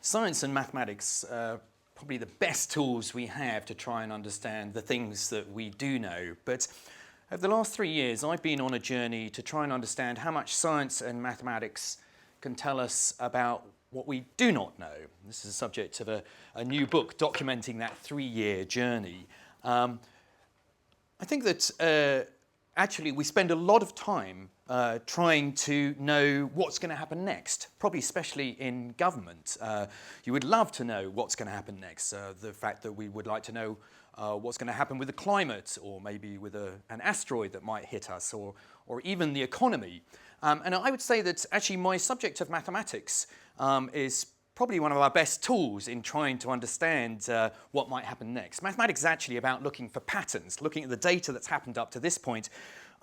Science and mathematics are probably the best tools we have to try and understand the things that we do know. But over the last 3 years, I've been on a journey to try and understand how much science and mathematics can tell us about what we do not know. This is the subject of a new book documenting that 3-year journey. I think that actually we spend a lot of time trying to know what's going to happen next, probably especially in government. You would love to know what's going to happen next. The fact that we would like to know what's going to happen with the climate, or maybe with an asteroid that might hit us, or even the economy. And I would say that actually my subject of mathematics is probably one of our best tools in trying to understand what might happen next. Mathematics is actually about looking for patterns, looking at the data that's happened up to this point,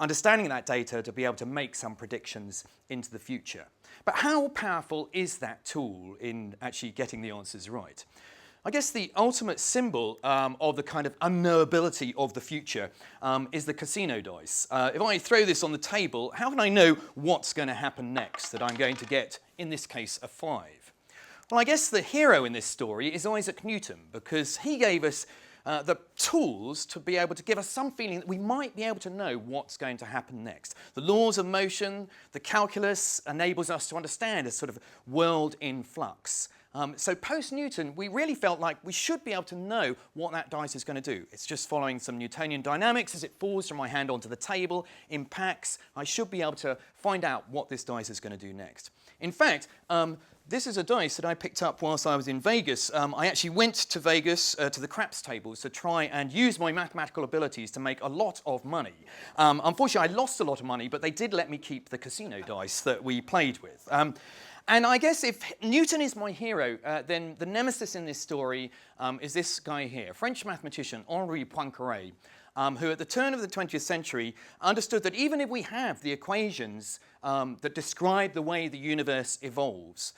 understanding that data to be able to make some predictions into the future. But how powerful is that tool in actually getting the answers right? I guess the ultimate symbol of the kind of unknowability of the future is the casino dice. If I throw this on the table, how can I know what's going to happen next, that I'm going to get, in this case, a 5? Well, I guess the hero in this story is Isaac Newton, because he gave us the tools to be able to give us some feeling that we might be able to know what's going to happen next. The laws of motion, the calculus enables us to understand a sort of world in flux. So post-Newton, we really felt like we should be able to know what that dice is going to do. It's just following some Newtonian dynamics. As it falls from my hand onto the table, impacts, I should be able to find out what this dice is going to do next. In fact, this is a dice that I picked up whilst I was in Vegas. I actually went to Vegas to the craps tables to try and use my mathematical abilities to make a lot of money. Unfortunately, I lost a lot of money, but they did let me keep the casino dice that we played with. And I guess if Newton is my hero, then the nemesis in this story is this guy here, French mathematician Henri Poincaré, who at the turn of the 20th century understood that even if we have the equations that describe the way the universe evolves,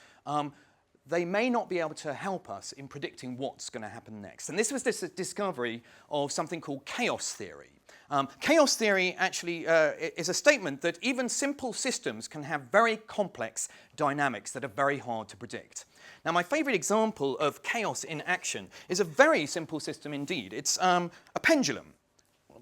they may not be able to help us in predicting what's going to happen next. And this was this discovery of something called chaos theory. Chaos theory actually is a statement that even simple systems can have very complex dynamics that are very hard to predict. Now, my favorite example of chaos in action is a very simple system indeed. It's a pendulum.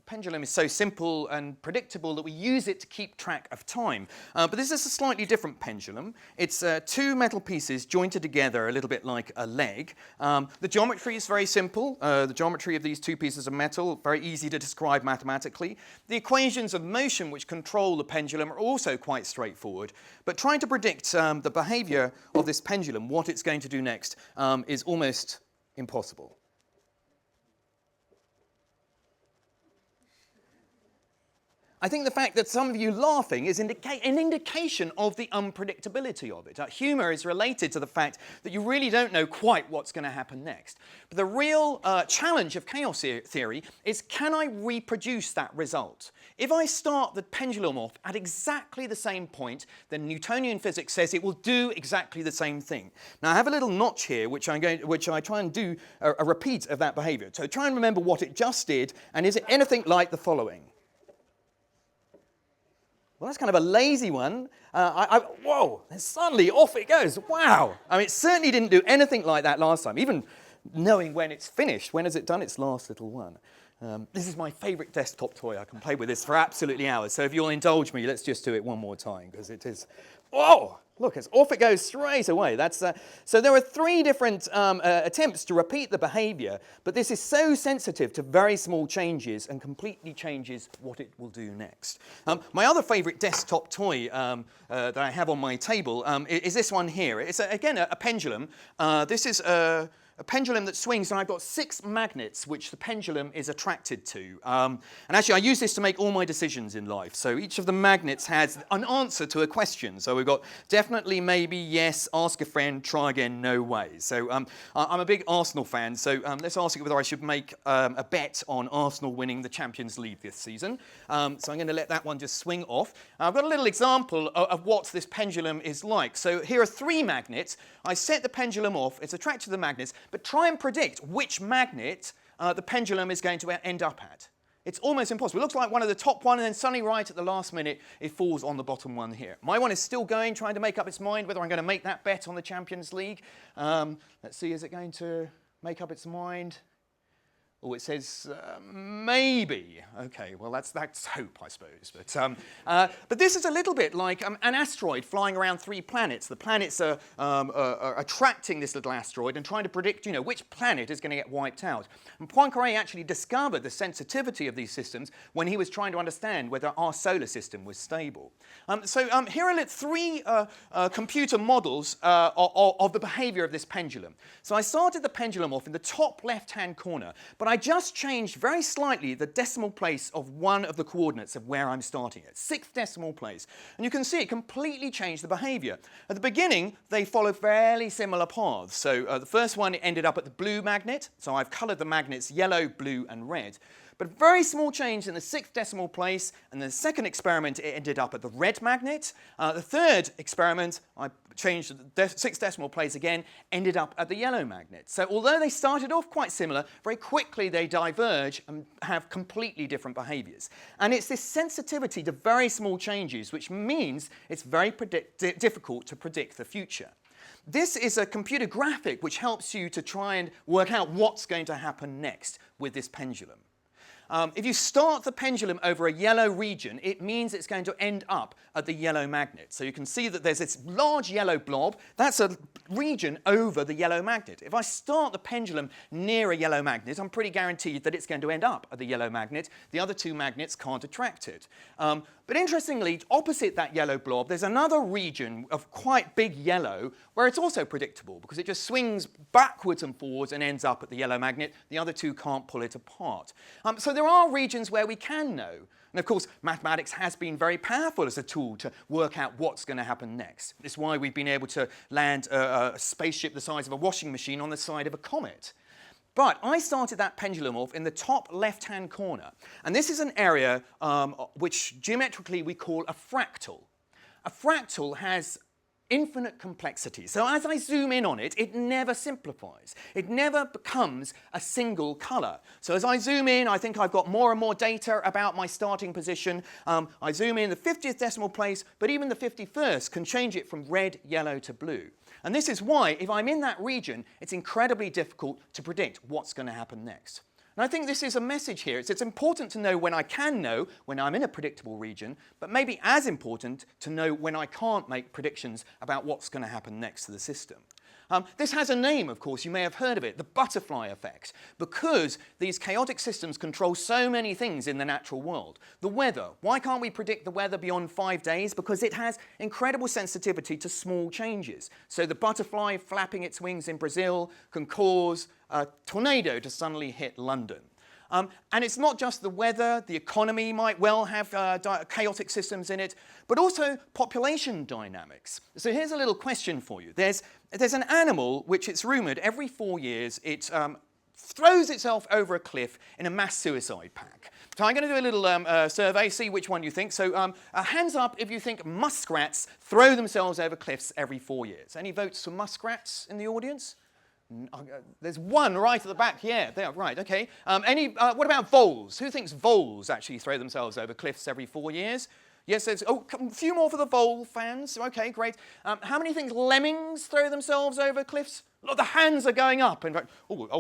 Pendulum is so simple and predictable that we use it to keep track of time. But this is a slightly different pendulum. It's 2 metal pieces jointed together a little bit like a leg. The geometry is very simple. The geometry of these 2 pieces of metal, very easy to describe mathematically. The equations of motion which control the pendulum are also quite straightforward. But trying to predict the behaviour of this pendulum, what it's going to do next, is almost impossible. I think the fact that some of you laughing is an indication of the unpredictability of it. Humour is related to the fact that you really don't know quite what's going to happen next. But the real challenge of chaos theory is, can I reproduce that result? If I start the pendulum off at exactly the same point, then Newtonian physics says it will do exactly the same thing. Now, I have a little notch here which I try and do a repeat of that behaviour. So try and remember what it just did, and is it anything like the following? Well, that's kind of a lazy one. Whoa, and suddenly off it goes. Wow. I mean, it certainly didn't do anything like that last time, even knowing when it's finished. When has it done its last little one? This is my favourite desktop toy. I can play with this for absolutely hours. So if you'll indulge me, let's just do it one more time, because it is... Oh, look, it's off it goes straight away. So there are 3 different attempts to repeat the behaviour, but this is so sensitive to very small changes and completely changes what it will do next. My other favourite desktop toy that I have on my table is this one here. It's, again, a pendulum. This is a pendulum that swings, and I've got 6 magnets which the pendulum is attracted to. And actually, I use this to make all my decisions in life. So each of the magnets has an answer to a question. So we've got definitely, maybe, yes, ask a friend, try again, no way. So I'm a big Arsenal fan, so let's ask you whether I should make a bet on Arsenal winning the Champions League this season. So I'm going to let that one just swing off. I've got a little example of what this pendulum is like. So here are 3 magnets. I set the pendulum off. It's attracted to the magnets. But try and predict which magnet the pendulum is going to end up at. It's almost impossible. It looks like one of the top one, and then suddenly right at the last minute, it falls on the bottom one here. My one is still going, trying to make up its mind whether I'm going to make that bet on the Champions League. Let's see, is it going to make up its mind? Oh, it says maybe. Okay, well, that's hope, I suppose. But this is a little bit like an asteroid flying around 3 planets. The planets are attracting this little asteroid and trying to predict, which planet is going to get wiped out. And Poincaré actually discovered the sensitivity of these systems when he was trying to understand whether our solar system was stable. Here are 3 computer models of the behavior of this pendulum. So I started the pendulum off in the top left-hand corner, but I just changed very slightly the decimal place of one of the coordinates of where I'm starting at, 6th decimal place. And you can see it completely changed the behavior. At the beginning, they followed fairly similar paths. So the first one ended up at the blue magnet. So I've coloured the magnets yellow, blue, and red. But a very small change in the 6th decimal place, and the second experiment, it ended up at the red magnet. The third experiment, I changed the 6th decimal place again, ended up at the yellow magnet. So although they started off quite similar, very quickly they diverge and have completely different behaviours. And it's this sensitivity to very small changes, which means it's very difficult to predict the future. This is a computer graphic which helps you to try and work out what's going to happen next with this pendulum. If you start the pendulum over a yellow region, it means it's going to end up at the yellow magnet. So you can see that there's this large yellow blob. That's a region over the yellow magnet. If I start the pendulum near a yellow magnet, I'm pretty guaranteed that it's going to end up at the yellow magnet. The other 2 magnets can't attract it. But interestingly, opposite that yellow blob, there's another region of quite big yellow where it's also predictable because it just swings backwards and forwards and ends up at the yellow magnet. The other 2 can't pull it apart. So there are regions where we can know. And of course, mathematics has been very powerful as a tool to work out what's going to happen next. It's why we've been able to land a spaceship the size of a washing machine on the side of a comet. But I started that pendulum off in the top left-hand corner. And this is an area which geometrically we call a fractal. A fractal has infinite complexity. So as I zoom in on it, it never simplifies. It never becomes a single colour. So as I zoom in, I think I've got more and more data about my starting position. I zoom in the 50th decimal place, but even the 51st can change it from red, yellow to blue. And this is why, if I'm in that region, it's incredibly difficult to predict what's going to happen next. And I think this is a message here. It's important to know when I can know when I'm in a predictable region, but maybe as important to know when I can't make predictions about what's going to happen next to the system. This has a name, of course, you may have heard of it, the butterfly effect, because these chaotic systems control so many things in the natural world. The weather. Why can't we predict the weather beyond 5 days? Because it has incredible sensitivity to small changes. So the butterfly flapping its wings in Brazil can cause a tornado to suddenly hit London. And it's not just the weather, the economy might well have chaotic systems in it, but also population dynamics. So here's a little question for you. There's an animal which it's rumoured every 4 years it throws itself over a cliff in a mass suicide pack. So I'm going to do a little survey, see which one you think. So hands up if you think muskrats throw themselves over cliffs every 4 years. Any votes for muskrats in the audience? There's one right at the back. Yeah, there, right, okay. What about voles? Who thinks voles actually throw themselves over cliffs every 4 years? Yes, there's a few more for the vole fans. Okay, great. How many think lemmings throw themselves over cliffs? Look, the hands are going up. In fact,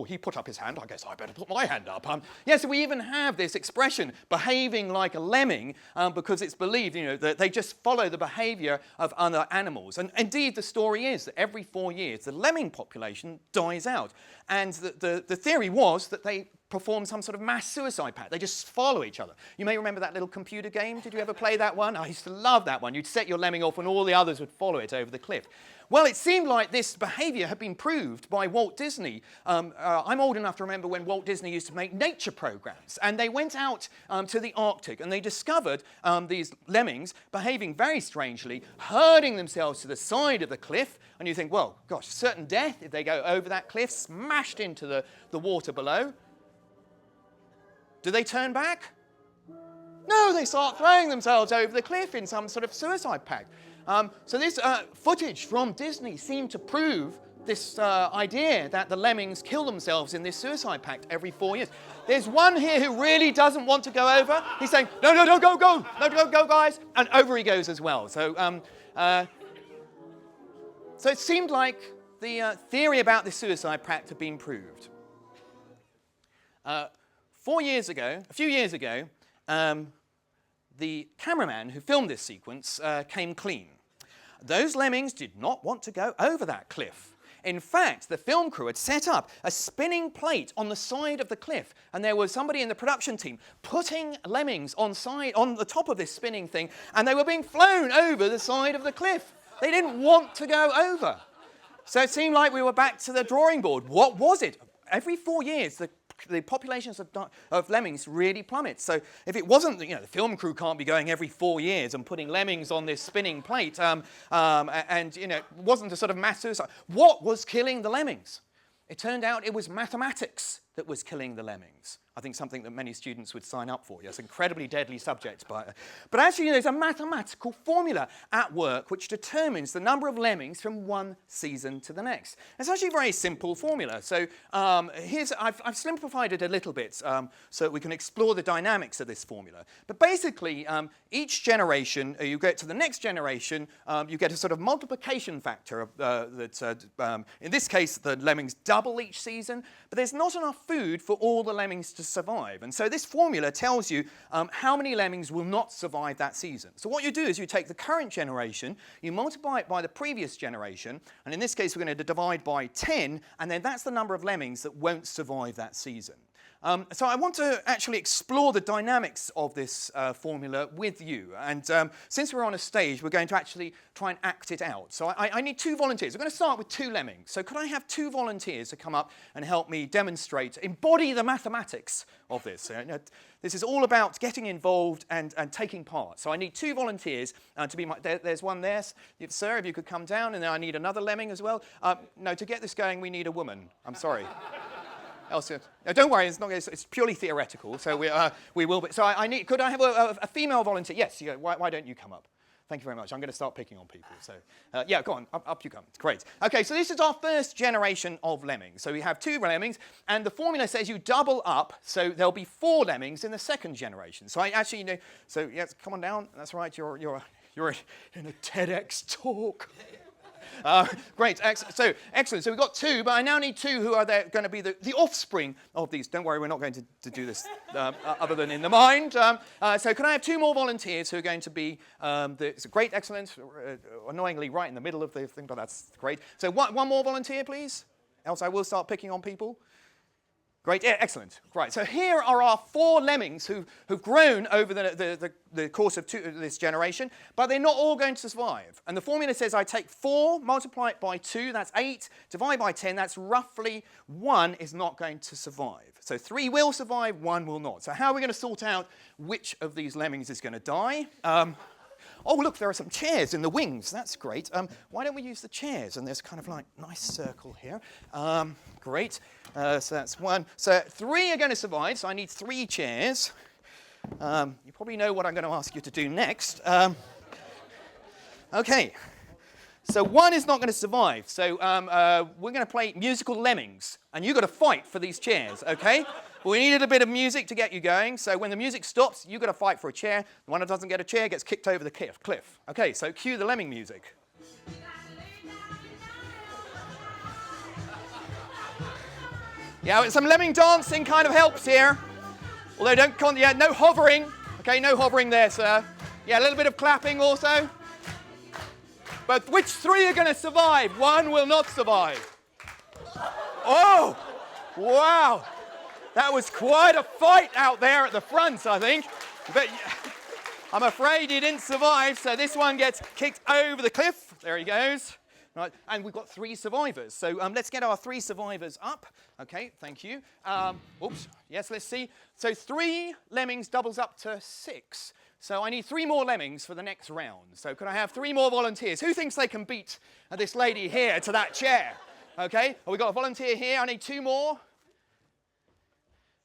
he put up his hand. I guess I better put my hand up. Yes, we even have this expression, behaving like a lemming, because it's believed, that they just follow the behaviour of other animals. And indeed, the story is that every 4 years, the lemming population dies out. And the theory was that they perform some sort of mass suicide pact. They just follow each other. You may remember that little computer game. Did you ever play that one? I used to love that one. You'd set your lemming off and all the others would follow it over the cliff. Well, it seemed like this behaviour had been proved by Walt Disney. I'm old enough to remember when Walt Disney used to make nature programs. And they went out to the Arctic and they discovered these lemmings behaving very strangely, herding themselves to the side of the cliff. And you think, well, gosh, certain death if they go over that cliff, smashed into the water below. Do they turn back? No, they start throwing themselves over the cliff in some sort of suicide pact. So this footage from Disney seemed to prove this idea that the lemmings kill themselves in this suicide pact every 4 years. There's one here who really doesn't want to go over. He's saying, no, no, no, go, go, no, go, guys. And over he goes as well. So it seemed like the theory about the suicide pact had been proved. 4 years ago, a few years ago, the cameraman who filmed this sequence came clean. Those lemmings did not want to go over that cliff. In fact, the film crew had set up a spinning plate on the side of the cliff, and there was somebody in the production team putting lemmings on the top of this spinning thing, and they were being flown over the side of the cliff. They didn't want to go over. So it seemed like we were back to the drawing board. What was it? Every 4 years, the populations of lemmings really plummet. So if it wasn't, the film crew can't be going every 4 years and putting lemmings on this spinning plate, and it wasn't a sort of mass suicide. What was killing the lemmings? It turned out it was mathematics that was killing the lemmings. I think something that many students would sign up for. Yes, incredibly deadly subject. But actually, there's a mathematical formula at work which determines the number of lemmings from one season to the next. It's actually a very simple formula. So I've simplified it a little bit so that we can explore the dynamics of this formula. But basically, each generation, you get to the next generation, you get a sort of multiplication factor in this case, the lemmings double each season, but there's not enough food for all the lemmings to survive. And so this formula tells you how many lemmings will not survive that season. So what you do is you take the current generation, you multiply it by the previous generation, and in this case we're going to divide by 10, and then that's the number of lemmings that won't survive that season. So I want to actually explore the dynamics of this formula with you. And since we're on a stage, we're going to actually try and act it out. So I need 2 volunteers. I'm going to start with 2 lemmings. So could I have 2 volunteers to come up and help me demonstrate, embody the mathematics of this? This is all about getting involved and taking part. So I need 2 volunteers to be there's one there. Sir, if you could come down. And then I need another lemming as well. No, to get this going, we need a woman. I'm sorry. Elsa, no, don't worry, it's purely theoretical, so we will. So could I have a female volunteer? Yes, why don't you come up? Thank you very much. I'm going to start picking on people. So yeah, go on, up you come. Great. Okay, so this is our first generation of lemmings. So we have 2 lemmings, and the formula says you double up, so there'll be 4 lemmings in the second generation. So I actually so yes, come on down. That's right. You're in a TEDx talk. Great, so excellent. So we've got 2, but I now need 2 who are going to be the offspring of these. Don't worry, we're not going to do this other than in the mind. So can I have 2 more volunteers who are going to be it's great, excellent, annoyingly right in the middle of the thing, but that's great. So one more volunteer, please. Else I will start picking on people. Great, yeah, excellent. Right, so here are our 4 lemmings who've grown over the course of this generation, but they're not all going to survive. And the formula says I take 4, multiply it by 2, that's 8, divide by 10, that's roughly 1 is not going to survive. So 3 will survive, 1 will not. So how are we going to sort out which of these lemmings is going to die? Oh, look, there are some chairs in the wings. That's great. Why don't we use the chairs? And there's kind of like nice circle here. Great. So that's 1. So 3 are going to survive, so I need 3 chairs. You probably know what I'm going to ask you to do next. Okay. So 1 is not going to survive. So we're going to play musical lemmings, and you've got to fight for these chairs, okay? We needed a bit of music to get you going, so when the music stops, you've got to fight for a chair. The one that doesn't get a chair gets kicked over the cliff. Okay, so cue the lemming music. Yeah, some lemming dancing kind of helps here. Although no hovering. Okay, no hovering there, sir. Yeah, a little bit of clapping also. But which 3 are going to survive? 1 will not survive. Oh, wow. That was quite a fight out there at the front, I think. But I'm afraid he didn't survive, so this one gets kicked over the cliff. There he goes. Right, and we've got 3 survivors. So let's get our 3 survivors up. Okay, thank you. Oops, yes, let's see. So 3 lemmings doubles up to 6. So I need 3 more lemmings for the next round. So can I have 3 more volunteers? Who thinks they can beat this lady here to that chair? Okay, we've got a volunteer here. I need 2 more.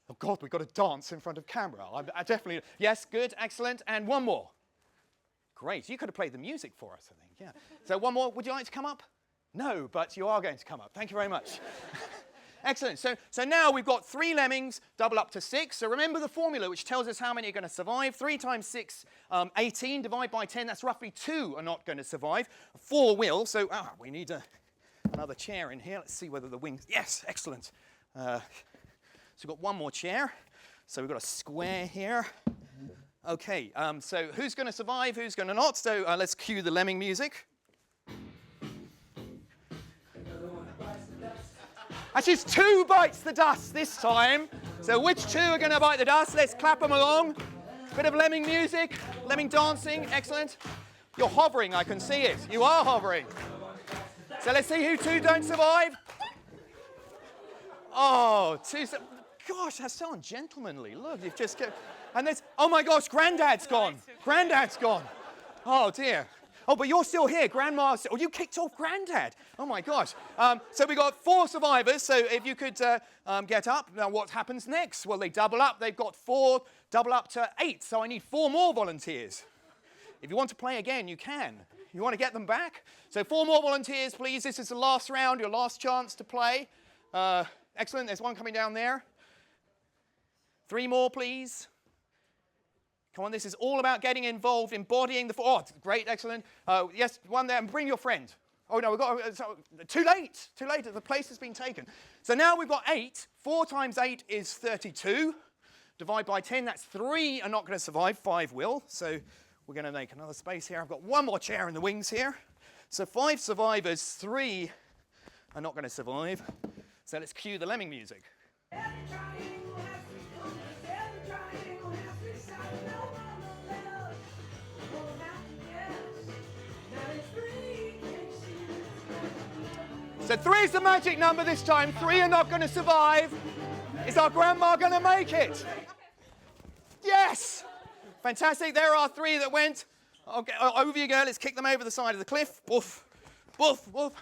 Oh, God, we've got to dance in front of camera. I definitely... Yes, good, excellent. And 1 more. Great. You could have played the music for us, I think. Yeah. So 1 more. Would you like to come up? No, but you are going to come up. Thank you very much. Excellent. So now we've got 3 lemmings, double up to 6. So remember the formula, which tells us how many are going to survive. 3 times 6, 18. Divide by 10. That's roughly 2 are not going to survive. 4 will. So we need another chair in here. Let's see whether the wings... Yes, excellent. So we've got one more chair. So we've got a square here. OK, so who's going to survive? Who's going to not? So let's cue the lemming music. Actually, it's 2 bites the dust this time. So which 2 are going to bite the dust? Let's clap them along. Bit of lemming music, lemming dancing. Excellent. You're hovering, I can see it. You are hovering. So let's see who 2 don't survive. Oh, 2. Gosh, that's so ungentlemanly. Look, you've just... And there's... Oh, my gosh, Grandad's gone. Grandad's gone. Oh, dear. Oh, but you're still here, Grandma's... Oh, you kicked off Grandad. Oh, my gosh. So we've got 4 survivors. So if you could get up. Now, what happens next? Well, they double up. They've got 4, double up to 8. So I need 4 more volunteers. If you want to play again, you can. You want to get them back? So 4 more volunteers, please. This is the last round, your last chance to play. Excellent. There's one coming down there. 3 more, please. Come on, this is all about getting involved, embodying the... Oh, great, excellent. Yes, one there, and bring your friend. Oh, no, we've got... too late, the place has been taken. So now we've got 8. 4 times 8 is 32. Divide by 10, that's 3 are not going to survive, 5 will. So we're going to make another space here. I've got one more chair in the wings here. So 5 survivors, 3 are not going to survive. So let's cue the lemming music. So 3 is the magic number this time. 3 are not going to survive. Is our grandma going to make it? Yes! Fantastic. There are 3 that went. Okay, over you go. Let's kick them over the side of the cliff. Woof, woof, woof.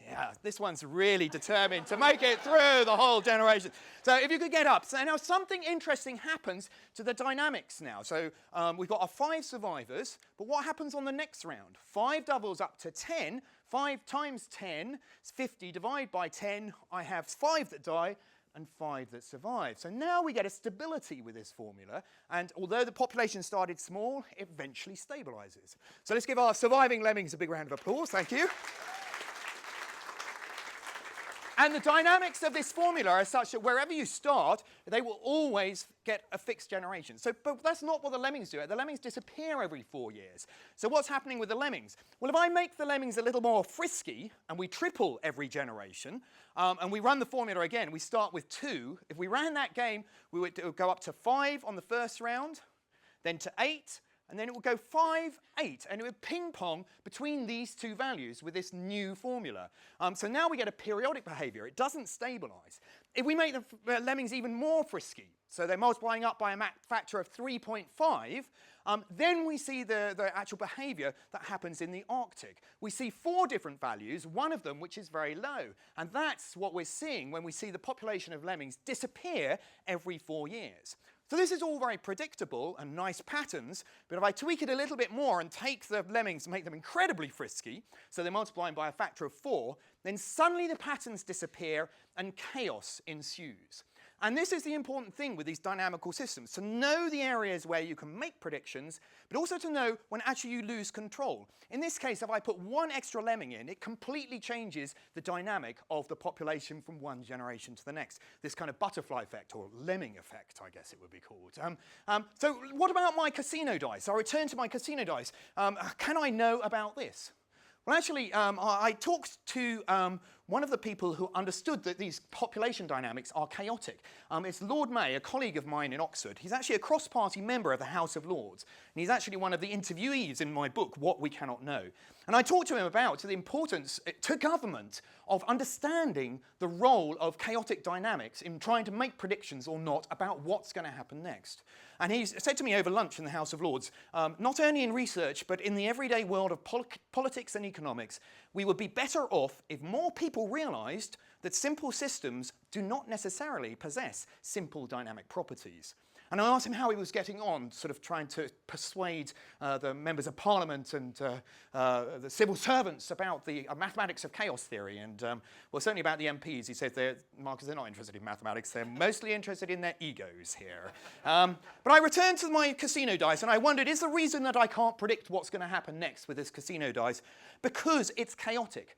Yeah, this one's really determined to make it through the whole generation. So if you could get up. So now something interesting happens to the dynamics now. So we've got our 5 survivors, but what happens on the next round? 5 doubles up to 10. 5 times 10 is 50. Divide by 10. I have 5 that die and 5 that survive. So now we get a stability with this formula. And although the population started small, it eventually stabilizes. So let's give our surviving lemmings a big round of applause. Thank you. And the dynamics of this formula are such that wherever you start, they will always get a fixed generation. So, but that's not what the lemmings do. The lemmings disappear every 4 years. So what's happening with the lemmings? Well, if I make the lemmings a little more frisky, and we triple every generation, and we run the formula again, we start with 2. If we ran that game, we would go up to 5 on the first round, then to 8, and then it will go 5, 8, and it would ping-pong between these 2 values with this new formula. So now we get a periodic behaviour. It doesn't stabilise. If we make the lemmings even more frisky, so they're multiplying up by a factor of 3.5, then we see the actual behaviour that happens in the Arctic. We see 4 different values, one of them which is very low. And that's what we're seeing when we see the population of lemmings disappear every 4 years. So this is all very predictable and nice patterns, but if I tweak it a little bit more and take the lemmings and make them incredibly frisky, so they're multiplying by a factor of 4, then suddenly the patterns disappear and chaos ensues. And this is the important thing with these dynamical systems, to know the areas where you can make predictions, but also to know when actually you lose control. In this case, if I put 1 extra lemming in, it completely changes the dynamic of the population from one generation to the next. This kind of butterfly effect, or lemming effect, I guess it would be called. So what about my casino dice? I'll return to my casino dice. Can I know about this? Well, actually, I talked to one of the people who understood that these population dynamics are chaotic. It's Lord May, a colleague of mine in Oxford. He's actually a cross-party member of the House of Lords. And he's actually one of the interviewees in my book, What We Cannot Know. And I talked to him about the importance to government of understanding the role of chaotic dynamics in trying to make predictions or not about what's going to happen next. And he said to me over lunch in the House of Lords, not only in research, but in the everyday world of politics and economics, we would be better off if more people realised that simple systems do not necessarily possess simple dynamic properties. And I asked him how he was getting on, sort of trying to persuade the members of Parliament and the civil servants about the mathematics of chaos theory. And, well, certainly about the MPs, he said, Marcus, they're not interested in mathematics. They're mostly interested in their egos here. But I returned to my casino dice, and I wondered, is the reason that I can't predict what's going to happen next with this casino dice because it's chaotic?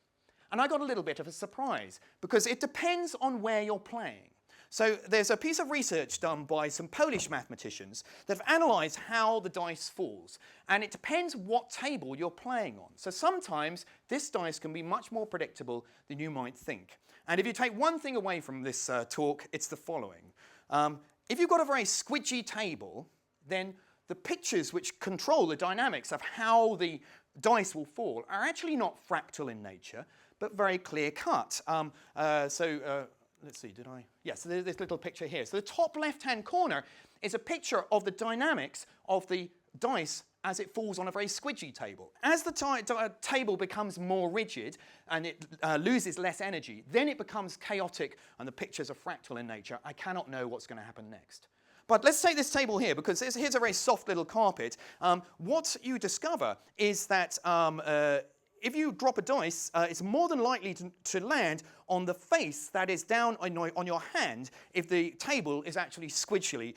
And I got a little bit of a surprise, because it depends on where you're playing. So there's a piece of research done by some Polish mathematicians that have analysed how the dice falls. And it depends what table you're playing on. So sometimes this dice can be much more predictable than you might think. And if you take one thing away from this talk, it's the following. If you've got a very squidgy table, then the pictures which control the dynamics of how the dice will fall are actually not fractal in nature, but very clear-cut. Let's see, did I? Yes, so there's this little picture here. So the top left-hand corner is a picture of the dynamics of the dice as it falls on a very squidgy table. As the table becomes more rigid and it loses less energy, then it becomes chaotic and the pictures are fractal in nature. I cannot know what's going to happen next. But let's take this table here, because here's a very soft little carpet. What you discover is that if you drop a dice, it's more than likely to land on the face that is down on your hand if the table is actually squidgy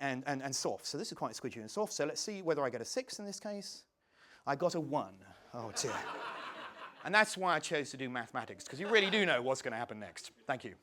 and soft. So this is quite squidgy and soft. So let's see whether I get a 6 in this case. I got a 1. Oh dear. And that's why I chose to do mathematics, because you really do know what's going to happen next. Thank you.